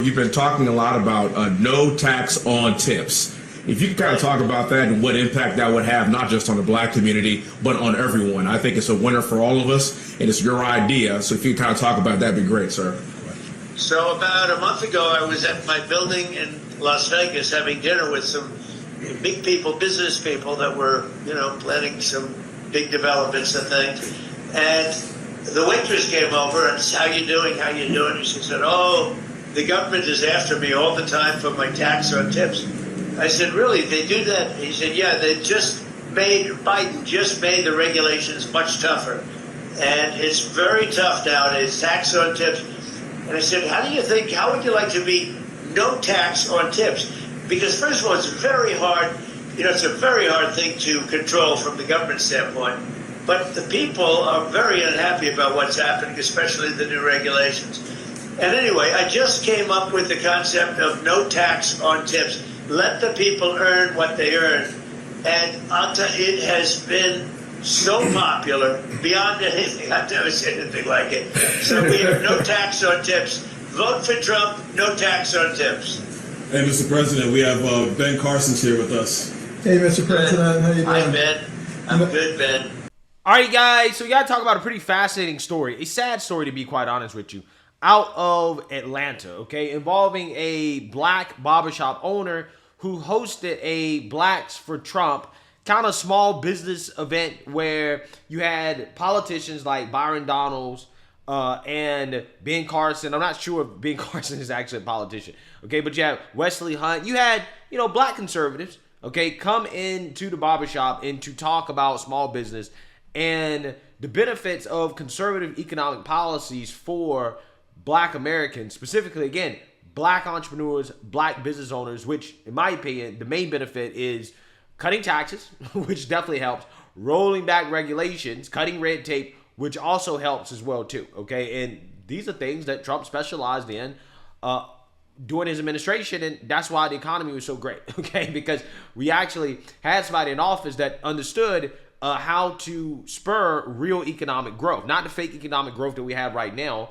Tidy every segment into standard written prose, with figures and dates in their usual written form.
You've been talking a lot about no tax on tips. If you can kind of talk about that and what impact that would have, not just on the black community, but on everyone. I think it's a winner for all of us, and it's your idea. So if you can kind of talk about that, that'd be great, sir. So about a month ago, I was at my building in Las Vegas having dinner with some big people, business people that were, planning some big developments and things. And the waitress came over and said, how you doing? She said, oh, the government is after me all the time for my tax on tips. I said, really, they do that? He said, yeah, Biden just made the regulations much tougher. And it's very tough nowadays, tax on tips. And I said, how would you like to be no tax on tips? Because first of all, it's very hard, it's a very hard thing to control from the government standpoint. But the people are very unhappy about what's happening, especially the new regulations. And anyway, I just came up with the concept of no tax on tips. Let the people earn what they earn. And I'll tell you, it has been so popular, beyond anything. I've never seen anything like it. So we have no tax on tips. Vote for Trump, no tax on tips. Hey, Mr. President, we have Ben Carson's here with us. Hey, Mr. President, how you doing? Hi, Ben. I'm good, Ben. All right, guys, so we got to talk about a pretty fascinating story, a sad story to be quite honest with you, out of Atlanta, okay, involving a black barbershop owner who hosted a Blacks for Trump kind of small business event where you had politicians like Byron Donalds and Ben Carson. I'm not sure if Ben Carson is actually a politician, okay, but you have Wesley Hunt. You had, black conservatives, okay, come into the barbershop and to talk about small business and the benefits of conservative economic policies for black Americans, specifically, again, black entrepreneurs, black business owners, which, in my opinion, the main benefit is cutting taxes, which definitely helps, rolling back regulations, cutting red tape, which also helps as well, too, okay? And these are things that Trump specialized in during his administration, and that's why the economy was so great, okay? Because we actually had somebody in office that understood how to spur real economic growth, not the fake economic growth that we have right now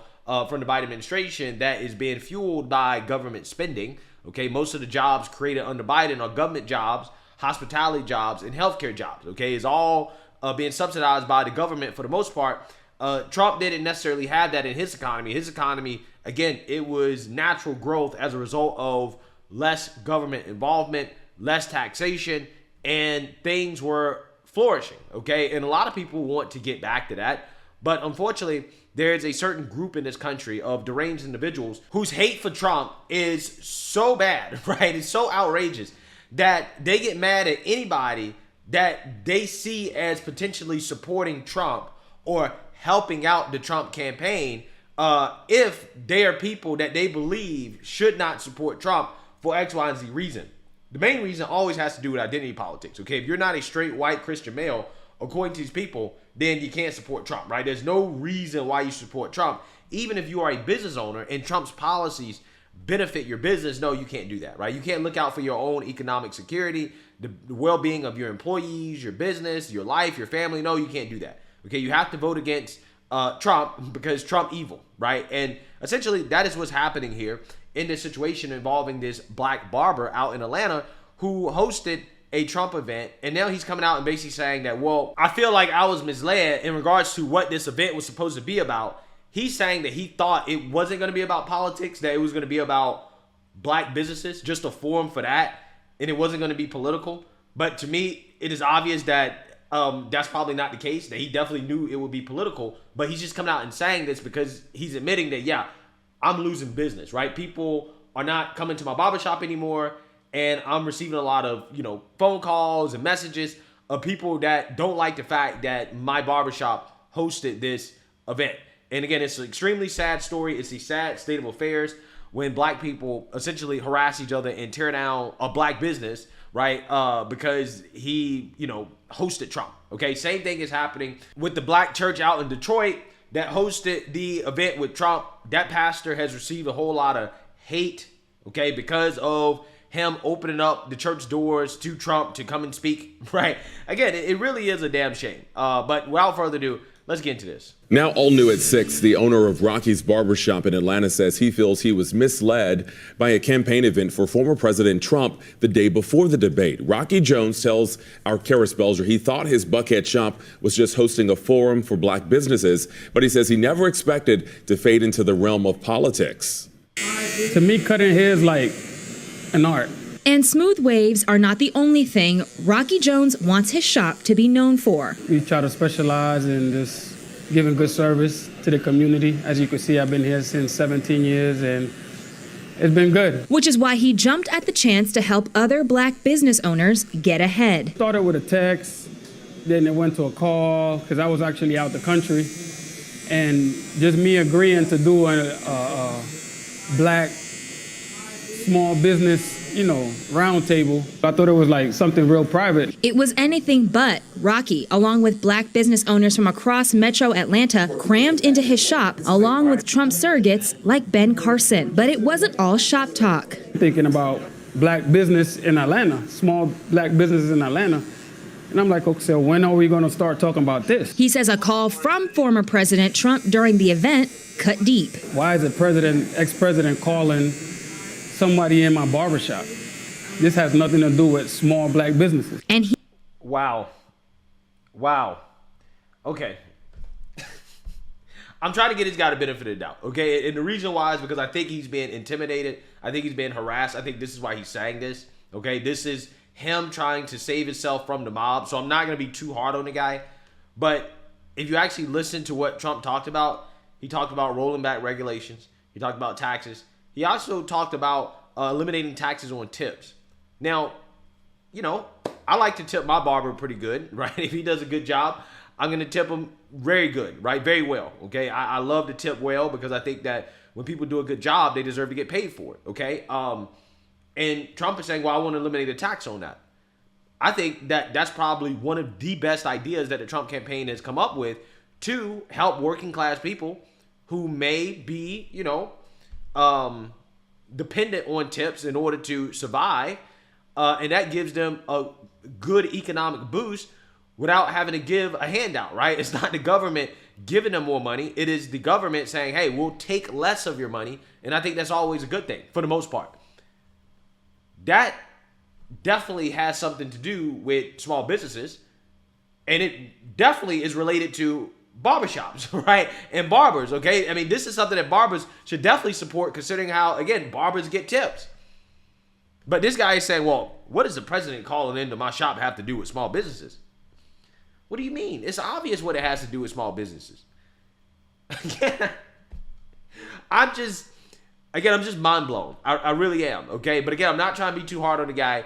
from the Biden administration that is being fueled by government spending. Okay, most of the jobs created under Biden are government jobs, hospitality jobs, and healthcare jobs. Okay, it's all being subsidized by the government for the most part. Trump didn't necessarily have that in his economy. His economy, again, it was natural growth as a result of less government involvement, less taxation, and things were flourishing, okay? And a lot of people want to get back to that. But unfortunately, there's a certain group in this country of deranged individuals whose hate for Trump is so bad, right? It's so outrageous that they get mad at anybody that they see as potentially supporting Trump or helping out the Trump campaign if they are people that they believe should not support Trump for X, Y, and Z reason. The main reason always has to do with identity politics, okay? If you're not a straight white Christian male, according to these people, then you can't support Trump, right? There's no reason why you support Trump. Even if you are a business owner and Trump's policies benefit your business, no, you can't do that, right? You can't look out for your own economic security, the well-being of your employees, your business, your life, your family. No, you can't do that, okay? You have to vote against Trump because Trump evil, right? And essentially that is what's happening here in this situation involving this black barber out in Atlanta who hosted a Trump event, and now he's coming out and basically saying that, well, I feel like I was misled in regards to what this event was supposed to be about. He's saying that he thought it wasn't going to be about politics, that it was going to be about black businesses, just a forum for that, and it wasn't going to be political. But to me, it is obvious that that's probably not the case, that he definitely knew it would be political, but he's just coming out and saying this because he's admitting that, yeah, I'm losing business, right? People are not coming to my barbershop anymore, and I'm receiving a lot of, phone calls and messages of people that don't like the fact that my barbershop hosted this event. And again, it's an extremely sad story. It's a sad state of affairs when black people essentially harass each other and tear down a black business, right? Because he, hosted Trump. Okay, same thing is happening with the black church out in Detroit that hosted the event with Trump. That pastor has received a whole lot of hate, okay, because of him opening up the church doors to Trump to come and speak, right? Again, it really is a damn shame. But without further ado, Let's get into this. Now, all new at 6, the owner of Rocky's Barbershop in Atlanta says he feels he was misled by a campaign event for former President Trump the day before the debate. Rocky Jones tells our Karis Belger he thought his Buckhead shop was just hosting a forum for black businesses, but he says he never expected to fade into the realm of politics. To me, cutting hair is like an art. And smooth waves are not the only thing Rocky Jones wants his shop to be known for. We try to specialize in just giving good service to the community. As you can see, I've been here since 17 years and it's been good. Which is why he jumped at the chance to help other black business owners get ahead. Started with a text, then it went to a call because I was actually out the country. And just me agreeing to do a black small business round table. I thought it was like something real private. It was anything but. Rocky, along with black business owners from across metro Atlanta, crammed into his shop, along with Trump surrogates like Ben Carson. But it wasn't all shop talk. Thinking about black business in Atlanta, small black businesses in Atlanta. And I'm like, okay, so when are we going to start talking about this? He says a call from former President Trump during the event cut deep. Why is the ex-president calling somebody in my barbershop? This has nothing to do with small black businesses. And he Wow. Okay. I'm trying to get this guy the benefit of the doubt, okay? And the reason why is because I think he's being intimidated. I think he's being harassed. I think this is why he's saying this, okay? This is him trying to save himself from the mob. So I'm not going to be too hard on the guy. But if you actually listen to what Trump talked about, he talked about rolling back regulations. He talked about taxes. He also talked about eliminating taxes on tips. Now, I like to tip my barber pretty good, right? If he does a good job, I'm going to tip him very good, right? Very well, okay? I love to tip well because I think that when people do a good job, they deserve to get paid for it, okay? And Trump is saying, well, I want to eliminate a tax on that. I think that that's probably one of the best ideas that the Trump campaign has come up with to help working class people who may be, dependent on tips in order to survive. And that gives them a good economic boost without having to give a handout, right? It's not the government giving them more money. It is the government saying, hey, we'll take less of your money. And I think that's always a good thing for the most part. That definitely has something to do with small businesses. And it definitely is related to barbershops, right? And barbers, okay? I mean, this is something that barbers should definitely support considering how, again, barbers get tips. But this guy is saying, well, what does the president calling into my shop have to do with small businesses? What do you mean? It's obvious what it has to do with small businesses. I'm just mind blown. I really am, okay? But again, I'm not trying to be too hard on the guy.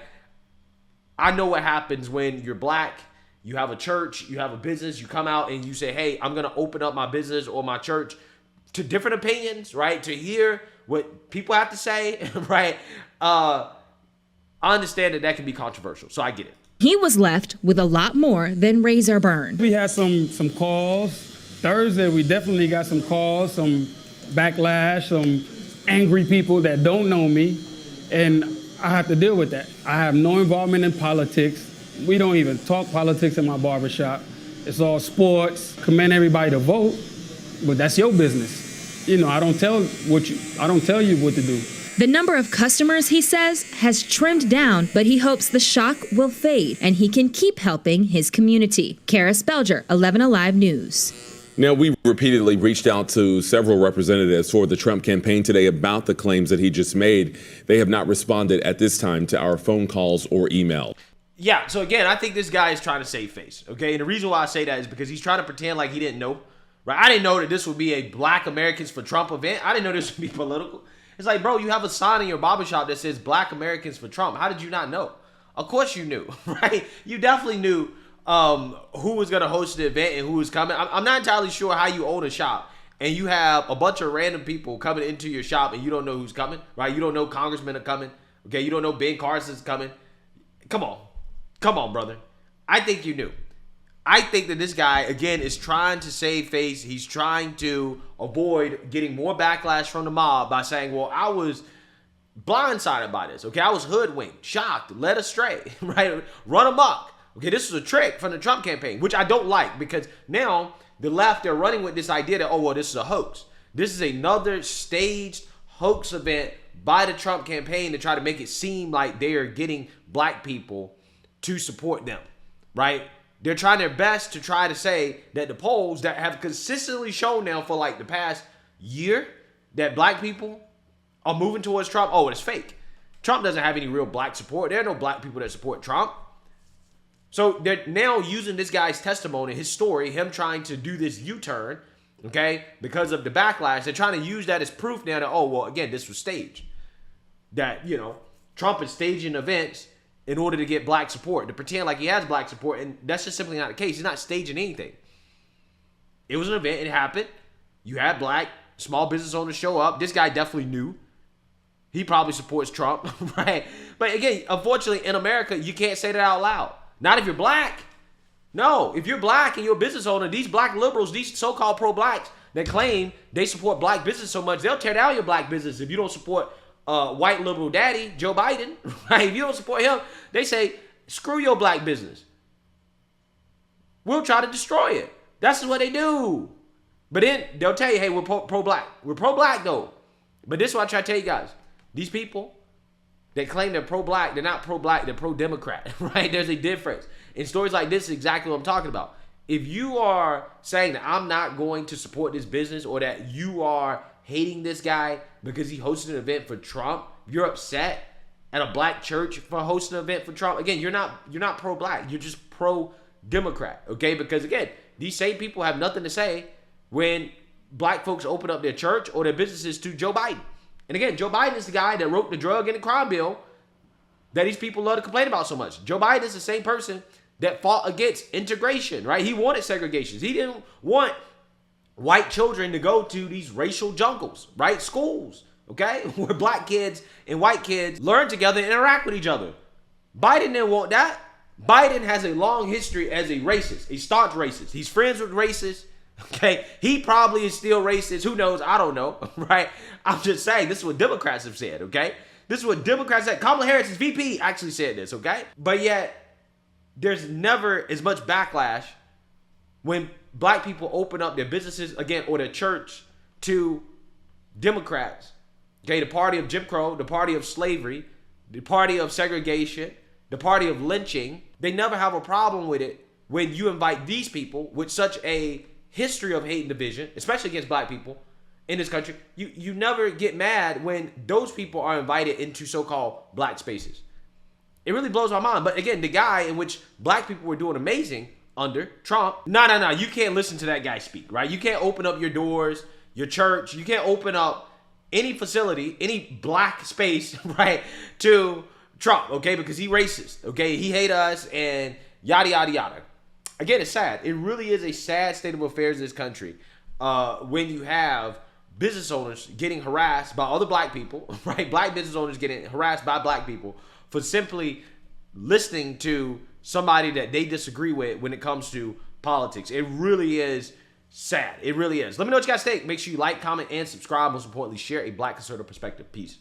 I know what happens when you're black, you have a church, you have a business, you come out and you say, hey, I'm going to open up my business or my church to different opinions, right? To hear what people have to say, right? I understand that can be controversial, so I get it. he was left with a lot more than razor burn. We had some calls. Thursday, we definitely got some calls, some backlash, some angry people that don't know me, and I have to deal with that. I have no involvement in politics. We don't even talk politics in my barbershop. It's all sports. Commend everybody to vote, but that's your business. You know, I don't tell you what to do. The number of customers, he says, has trimmed down, but he hopes the shock will fade and he can keep helping his community. Karis Belger, 11 Alive News. Now, we repeatedly reached out to several representatives for the Trump campaign today about the claims that he just made. They have not responded at this time to our phone calls or email. Yeah, so again, I think this guy is trying to save face, okay? And the reason why I say that is because he's trying to pretend like he didn't know, right? I didn't know that this would be a Black Americans for Trump event. I didn't know this would be political. It's like, bro, you have a sign in your barbershop that says Black Americans for Trump. How did you not know? Of course you knew, right? You definitely knew who was going to host the event and who was coming. I'm not entirely sure how you own a shop and you have a bunch of random people coming into your shop and you don't know who's coming, right? You don't know congressmen are coming, okay? You don't know Ben Carson's coming. Come on, brother. I think you knew. I think that this guy, again, is trying to save face. He's trying to avoid getting more backlash from the mob by saying, well, I was blindsided by this, okay? I was hoodwinked, shocked, led astray, right? Run amok. Okay, this is a trick from the Trump campaign, which I don't like because now the left, they're running with this idea that, oh, well, this is a hoax. This is another staged hoax event by the Trump campaign to try to make it seem like they are getting black people to support them, right? They're trying their best to try to say that the polls that have consistently shown now for like the past year that black people are moving towards Trump, oh, it's fake. Trump doesn't have any real black support. There are no black people that support Trump. So they're now using this guy's testimony, his story, him trying to do this U-turn, okay, because of the backlash. They're trying to use that as proof now that, oh, well, again, this was staged. That, you know, Trump is staging events in order to get black support, to pretend like he has black support, and that's just simply not the case. He's not staging anything. It was an event. It happened. You had black small business owners show up. This guy definitely knew. He probably supports Trump, right? But again, unfortunately, in America, you can't say that out loud. Not if you're black. No, if you're black and you're a business owner, these black liberals, these so-called pro-blacks that claim they support black business so much, they'll tear down your black business if you don't support white liberal daddy, Joe Biden, right? If you don't support him, they say, screw your black business. We'll try to destroy it. That's what they do. But then they'll tell you, hey, we're pro-black. We're pro-black, though. But this is what I try to tell you guys. These people that claim they're pro-black, they're not pro-black, they're pro-democrat, right? There's a difference. In stories like this is exactly what I'm talking about. If you are saying that I'm not going to support this business, or that you are hating this guy because he hosted an event for Trump, you're upset at a black church for hosting an event for Trump, again, you're not pro-black, you're just pro-democrat, okay? Because again, these same people have nothing to say when black folks open up their church or their businesses to Joe Biden. And again, Joe Biden is the guy that wrote the drug and the crime bill that these people love to complain about so much. Joe Biden is the same person that fought against integration, right? He wanted segregation. He didn't want white children to go to these racial jungles, right? Schools, okay? Where black kids and white kids learn together and interact with each other. Biden didn't want that. Biden has a long history as a racist, a staunch racist. He's friends with racists. Okay, he probably is still racist. Who knows? I don't know, right? I'm just saying, this is what Democrats have said, okay? This is what Democrats said. Kamala Harris, VP, actually said this, okay? But yet, there's never as much backlash when black people open up their businesses, again, or their church to Democrats, okay? The party of Jim Crow, the party of slavery, the party of segregation, the party of lynching. They never have a problem with it when you invite these people with such a history of hate and division, especially against black people in this country. You never get mad when those people are invited into so-called black spaces. It really blows my mind. But again, the guy in which black people were doing amazing under Trump, no, you can't listen to that guy speak, right? You can't open up your doors, your church, you can't open up any facility, any black space, right, to Trump, okay? Because he racist, okay? He hate us and yada, yada, yada. Again, it's sad. It really is a sad state of affairs in this country when you have business owners getting harassed by other black people, right? Black business owners getting harassed by black people for simply listening to somebody that they disagree with when it comes to politics. It really is sad. It really is. Let me know what you guys think. Make sure you like, comment, and subscribe. Most importantly, share a black conservative perspective. Peace.